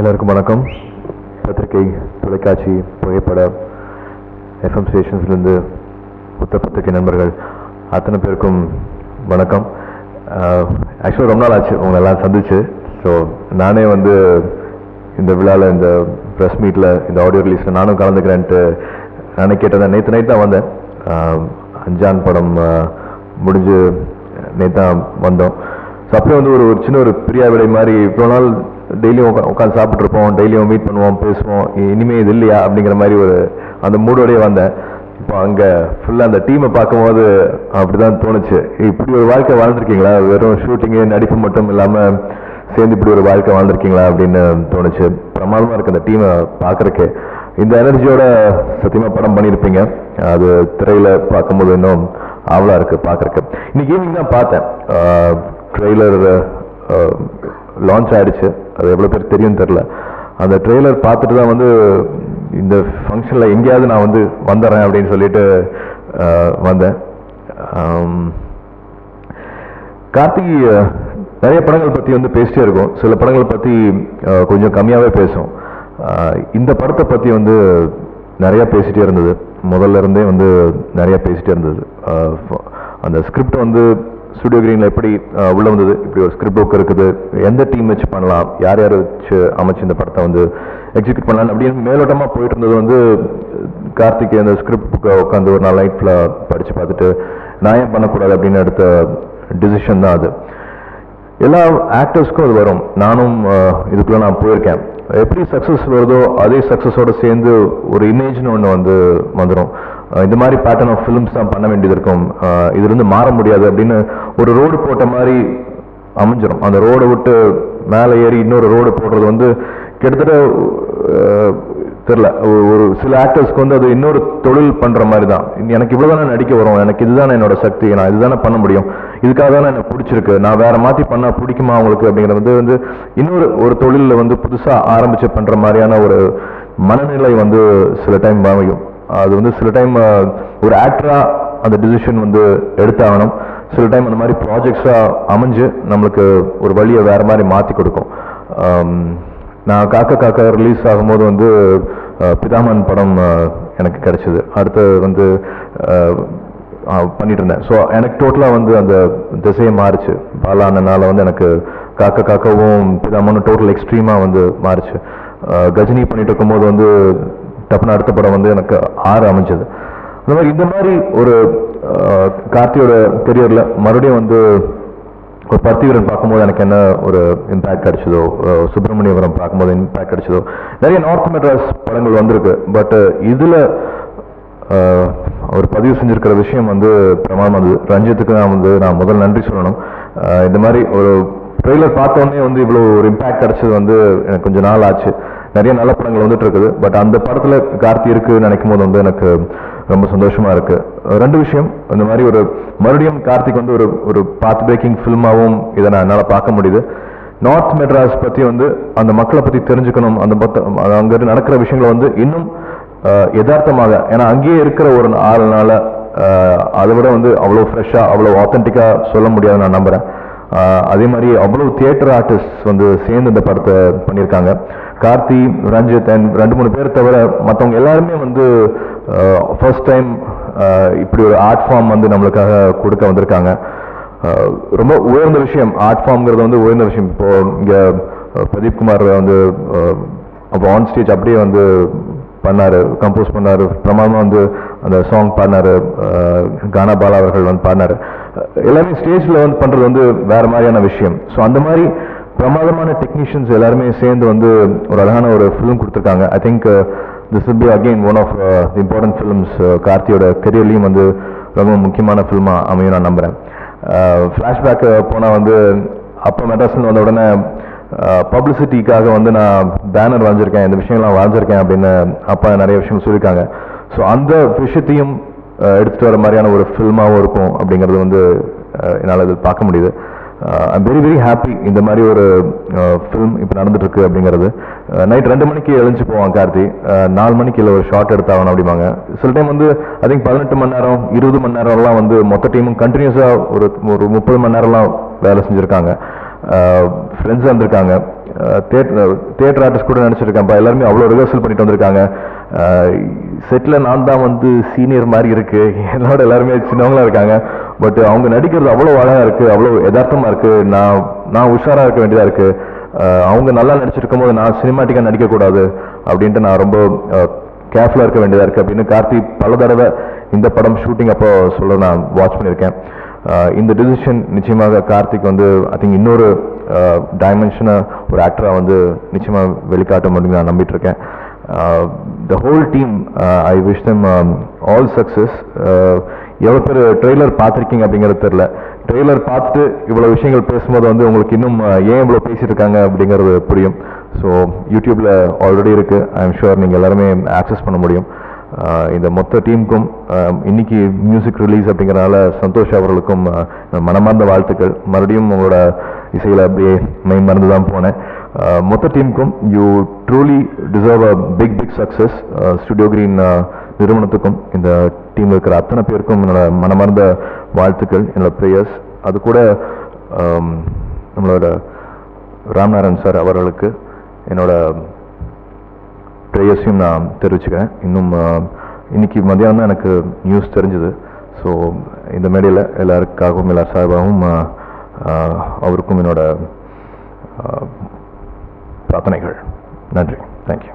எல்லாருக்கும் வணக்கம். பத்திரிகை, தொலைக்காட்சி, புகைப்பட, எஃப்எம் ஸ்டேஷன்ஸ்லேருந்து புத்த பத்திரிகை நண்பர்கள் அத்தனை பேருக்கும் வணக்கம். ஆக்சுவலாக ரொம்ப நாள் ஆச்சு உங்களை எல்லாம் சந்திச்சு. ஸோ நானே வந்து இந்த விழாவில், இந்த ப்ரெஸ் மீட்டில், இந்த ஆடியோ ரிலீஸில் நானும் கலந்துக்கிறேன்ட்டு நானே கேட்டேன். நேற்று நைட் தான் வந்தேன். அஞ்சான் படம் முடிஞ்சு நேற்று தான் வந்தோம். ஸோ அப்படியே வந்து ஒரு சின்ன ஒரு பிரியா விடை மாதிரி இவ்வளோ நாள் டெய்லியும் உட்காந்து சாப்பிட்ருப்போம், டெய்லியும் மீட் பண்ணுவோம், பேசுவோம், இனிமேல் இது இல்லையா அப்படிங்கிற மாதிரி ஒரு அந்த மூடோடையே வந்தேன். இப்போ அங்கே ஃபுல்லாக அந்த டீமை பார்க்கும்போது அப்படி தான் தோணுச்சு. இப்படி ஒரு வாழ்க்கை வாழ்ந்துருக்கீங்களா, வெறும் ஷூட்டிங்கு நடிப்பு மட்டும் இல்லாமல் சேர்ந்து இப்படி ஒரு வாழ்க்கை வாழ்ந்துருக்கீங்களா அப்படின்னு தோணுச்சு. பிரமாதமாக இருக்குது அந்த டீமை பார்க்குறக்கே. இந்த எனர்ஜியோட சத்தியமாக படம் பண்ணியிருப்பீங்க. அது திரையில் பார்க்கும்போது இன்னும் ஆவலாக இருக்குது பார்க்குறக்கு. இன்னைக்கு ஈவினிங் தான் பார்த்தேன். ட்ரெய்லர் லான்ச் ஆகிடுச்சு. அது எவ்வளோ பேர் தெரியும் தெரில. அந்த ட்ரெய்லர் பார்த்துட்டு தான் வந்து இந்த ஃபங்க்ஷனில் எங்கேயாவது நான் வந்து வந்துடுறேன் அப்படின்னு சொல்லிட்டு வந்தேன். கார்த்திக் நிறைய படங்கள் பற்றி வந்து பேசிட்டே இருக்கும். சில படங்கள் பற்றி கொஞ்சம் கம்மியாகவே பேசும். இந்த படத்தை பற்றி வந்து நிறையா பேசிகிட்டே இருந்தது. முதல்ல இருந்தே வந்து நிறையா பேசிகிட்டே இருந்தது. அந்த ஸ்கிரிப்ட் வந்து ஸ்டுடியோ கிரீனில் எப்படி உள்ள வந்தது, இப்படி ஒரு ஸ்கிரிப்ட் புக் இருக்குது, எந்த டீம் வச்சு பண்ணலாம், யார் யார் வச்சு அமைச்சு இந்த படத்தை வந்து எக்ஸிக்யூட் பண்ணலாம் அப்படின்னு மேலோட்டமாக போயிட்டு இருந்தது. வந்து கார்த்திக் அந்த ஸ்கிரிப்ட் புக்கை உட்காந்து ஒரு நாள் லைஃப்பில் படித்து பார்த்துட்டு நான் ஏன் பண்ணக்கூடாது அப்படின்னு எடுத்த டிசிஷன் தான் அது. எல்லா ஆக்டர்ஸ்க்கும் அது வரும். நானும் இதுக்குள்ளே நான் போயிருக்கேன். எப்படி சக்ஸஸ் வருதோ அதே சக்ஸஸோடு சேர்ந்து ஒரு இமேஜ்னு ஒன்று வந்து வந்துடும். இந்த மாதிரி பேட்டர்ன் ஆஃப் ஃபிலிம்ஸ் தான் பண்ண வேண்டியது இருக்கும், இதுலேருந்து மாற முடியாது அப்படின்னு ஒரு ரோடு போட்ட மாதிரி அமைஞ்சிடும். அந்த ரோடை விட்டு மேலே ஏறி இன்னொரு ரோடு போடுறது வந்து கிட்டத்தட்ட தெரில, ஒரு சில ஆக்டர்ஸ்க்கு வந்து அது இன்னொரு தொழில் பண்ணுற மாதிரி தான். எனக்கு இவ்வளோ தானே நடிக்க வரும், எனக்கு இதுதானே என்னோட சக்தி, நான் இதுதானே பண்ண முடியும், இதுக்காக தானே எனக்கு பிடிச்சிருக்கு, நான் வேற மாற்றி பண்ணால் பிடிக்குமா அவங்களுக்கு அப்படிங்கிறது வந்து இன்னொரு ஒரு தொழிலில் வந்து புதுசாக ஆரம்பித்து பண்ணுற மாதிரியான ஒரு மனநிலை வந்து சில டைம் அமையும். அது வந்து சில டைம் ஒரு ஆக்டராக அந்த டிசிஷன் வந்து எடுத்தாகணும். சில டைம் அந்த மாதிரி ப்ராஜெக்ட்ஸாக அமைஞ்சு நம்மளுக்கு ஒரு வழியை வேறு மாதிரி மாற்றி கொடுக்கும். நான் காக்கா காக்கா ரிலீஸ் ஆகும்போது வந்து பிதாமன் படம் எனக்கு கிடைச்சிது. அடுத்து வந்து பண்ணிட்டு இருந்தேன். ஸோ எனக்கு டோட்டலாக வந்து அந்த திசையை மாறிச்சு. பாலானனால வந்து எனக்கு காக்கா காக்காவும் பிதாமனும் டோட்டல் எக்ஸ்ட்ரீமாக வந்து மாறிச்சு. கஜினி பண்ணிட்டு இருக்கும்போது வந்து டப்புன்னு அடுத்த படம் வந்து எனக்கு 6 அமைஞ்சது. அந்த மாதிரி இந்த மாதிரி ஒரு கார்த்தியோட கெரியரில் மறுபடியும் வந்து ஒரு பர்த்திவீரன் பார்க்கும்போது எனக்கு என்ன ஒரு இம்பேக்ட் கிடைச்சதோ, சுப்பிரமணியபுரம் பார்க்கும்போது இம்பேக்ட் கிடைச்சதோ, நிறைய நார்த் மெட்ராஸ் படங்கள் வந்திருக்கு. பட் இதில் ஒரு பதிவு செஞ்சுருக்கிற விஷயம் வந்து பிரமாதம். அது ரஞ்சித்துக்கு நான் முதல் நன்றி சொல்லணும். இந்த மாதிரி ஒரு ட்ரெய்லர் பார்த்தோன்னே வந்து இவ்வளோ ஒரு இம்பேக்ட் கிடைச்சது வந்து எனக்கு கொஞ்சம் நாள் ஆச்சு. நிறைய நல்ல படங்கள் வந்துட்டு இருக்குது. பட் அந்த படத்தில் கார்த்தி இருக்குன்னு நினைக்கும் போது வந்து எனக்கு ரொம்ப சந்தோஷமா இருக்கு. 2 விஷயம். இந்த மாதிரி ஒரு மறுபடியும் கார்த்திக் வந்து ஒரு பாத் பிரேக்கிங் ஃபில்மாகவும் இதை நான் என்னால் பார்க்க முடியுது. நார்த் மெட்ராஸ் பற்றி வந்து அந்த மக்களை பற்றி தெரிஞ்சுக்கணும், அங்கிருந்து நடக்கிற விஷயங்களை வந்து இன்னும் யதார்த்தமாக, ஏன்னா அங்கேயே இருக்கிற ஒரு ஆளுனால அதை விட வந்து அவ்வளோ ஃப்ரெஷ்ஷாக அவ்வளோ ஆத்தென்டிக்காக சொல்ல முடியாதுன்னு நான் நம்புகிறேன். அதே மாதிரி அவ்வளோ தியேட்டர் ஆர்டிஸ்ட் வந்து சேர்ந்து இந்த படத்தை பண்ணியிருக்காங்க. கார்த்தி, ரஞ்சித் அண்ட் 2-3 பேர் தவிர மற்றவங்க எல்லாருமே வந்து ஃபர்ஸ்ட் டைம் இப்படி ஒரு ஆர்ட் ஃபார்ம் வந்து நம்மளுக்காக கொடுக்க வந்திருக்காங்க. ரொம்ப உயர்ந்த விஷயம். ஆர்ட் ஃபார்ம்ங்கிறது வந்து உயர்ந்த விஷயம். இப்போ இங்கே பிரதீப் குமார் வந்து அப்போ ஆன் ஸ்டேஜ் அப்படியே வந்து பண்ணார், கம்போஸ் பண்ணார், பிரமாதமாக வந்து அந்த சாங் பாடினார். கானா பாலா அவர்கள் வந்து பாடினார். எல்லாருமே ஸ்டேஜில் வந்து பண்ணுறது வந்து வேறு மாதிரியான விஷயம். ஸோ அந்த மாதிரி பிரமாதமான டெக்னீஷியன்ஸ் எல்லாருமே சேர்ந்து வந்து ஒரு அழகான ஒரு ஃபிலிம் கொடுத்துருக்காங்க. I think this will be again one of the important films கார்த்தியோட கெரியர்லேயும் வந்து ரொம்ப முக்கியமான ஃபிலிமாக அமையும் நான் நம்புகிறேன். ஃப்ளாஷ்பேக் போனால் வந்து அப்போ மெட்ராஸ்ல வந்த உடனே பப்ளிசிட்டிக்காக வந்து நான் பேனர் வாங்கியிருக்கேன், இந்த விஷயம்லாம் வாங்கியிருக்கேன் அப்படின்னு அப்பா நிறைய விஷயம் சொல்லியிருக்காங்க. ஸோ அந்த விஷயத்தையும் எடுத்துகிட்டு வர மாதிரியான ஒரு ஃபில்மாகவும் இருக்கும் அப்படிங்கிறது வந்து என்னால் இது பார்க்க முடியுது. I'm very very happy. இந்த மாதிரி ஒரு ஃபிலிம் இப்போ நடந்துட்டுருக்கு அப்படிங்கிறது. நைட் 2 மணிக்கு எழுந்து போவான் கார்த்தி, 4 மணிக்கு இல்லை ஒரு ஷார்ட் எடுத்தாகணும் அப்படிம்பாங்க. சில டைம் வந்து ஐ திங்க் 18 மணி நேரம் 20 மணி நேரம்லாம் வந்து மொத்த டீமும் கண்டினியூஸாக ஒரு 30 மணி நேரம்லாம் வேலை செஞ்சுருக்காங்க. ஃப்ரெண்ட்ஸ் வந்திருக்காங்க, தியேட்டர் ஆர்டிஸ்ட் கூட நினச்சிருக்கேன்ப்பா, எல்லாருமே அவ்வளோ ரிஹர்சல் பண்ணிட்டு வந்திருக்காங்க. செட்டில் நான் தான் வந்து சீனியர் மாதிரி இருக்கு, என்னோட எல்லாருமே சின்னவங்களா இருக்காங்க. பட் அவங்க நடிக்கிறது அவ்வளோ அழகாக இருக்குது, அவ்வளோ யதார்த்தமாக இருக்குது. நான் உஷாராக இருக்க வேண்டியதாக இருக்குது. அவங்க நல்லா நடிச்சிருக்கும் போது நான் சினிமாட்டிக்காக நடிக்கக்கூடாது அப்படின்ட்டு நான் ரொம்ப கேர்ஃபுல்லாக இருக்க வேண்டியதாக இருக்குது அப்படின்னு கார்த்தி பல தடவை இந்த படம் ஷூட்டிங் அப்போ சொல்ல நான் வாட்ச் பண்ணியிருக்கேன். இந்த டிசிஷன் நிச்சயமாக கார்த்திக் வந்து ஐ திங்க் இன்னொரு டைமென்ஷனை ஒரு ஆக்டராக வந்து நிச்சயமாக வெளிக்காட்ட முடியும் நான் நம்பிட்டு இருக்கேன். The whole team, I wish them all success. எவ்வளோ பேர் ட்ரெய்லர் பார்த்துருக்கீங்க அப்படிங்கிறது தெரியல. ட்ரெய்லர் பார்த்துட்டு இவ்வளோ விஷயங்கள் பேசும்போது வந்து உங்களுக்கு இன்னும் ஏன் இவ்வளோ பேசிட்டு இருக்காங்க அப்படிங்கிறது புரியும். ஸோ யூடியூப்பில் ஆல்ரெடி இருக்குது, ஐ எம் ஷுர் நீங்கள் எல்லாருமே ஆக்சஸ் பண்ண முடியும். இந்த மொத்த டீமுக்கும் இன்னைக்கு மியூசிக் ரிலீஸ் அப்படிங்கிறனால சந்தோஷ் அவர்களுக்கும் மனமார்ந்த வாழ்த்துக்கள். மறுபடியும் உங்களோட இசையில் அப்படியே மெய் மறந்து தான் போனேன். மொத்த டீமுக்கும் you truly deserve a big success. Studio Green நிறுவனத்துக்கும் இந்த டீமில் இருக்கிற அத்தனை பேருக்கும் என்னோட மனமார்ந்த வாழ்த்துக்கள், என்னோட ப்ரேயர்ஸ். அது கூட நம்மளோட ராம்நாராயண் சார் அவர்களுக்கு என்னோட ப்ரேயர்ஸையும் நான் தெரிவிச்சுக்கிறேன். இன்னும் இன்னைக்கு மதியானம் தான் எனக்கு நியூஸ் தெரிஞ்சுது. ஸோ இந்த மேடையில் எல்லாருக்காகவும் எல்லார் சார்பாகவும் அவருக்கும் என்னோட பிரார்த்தனைகள். நன்றி. தேங்க்யூ.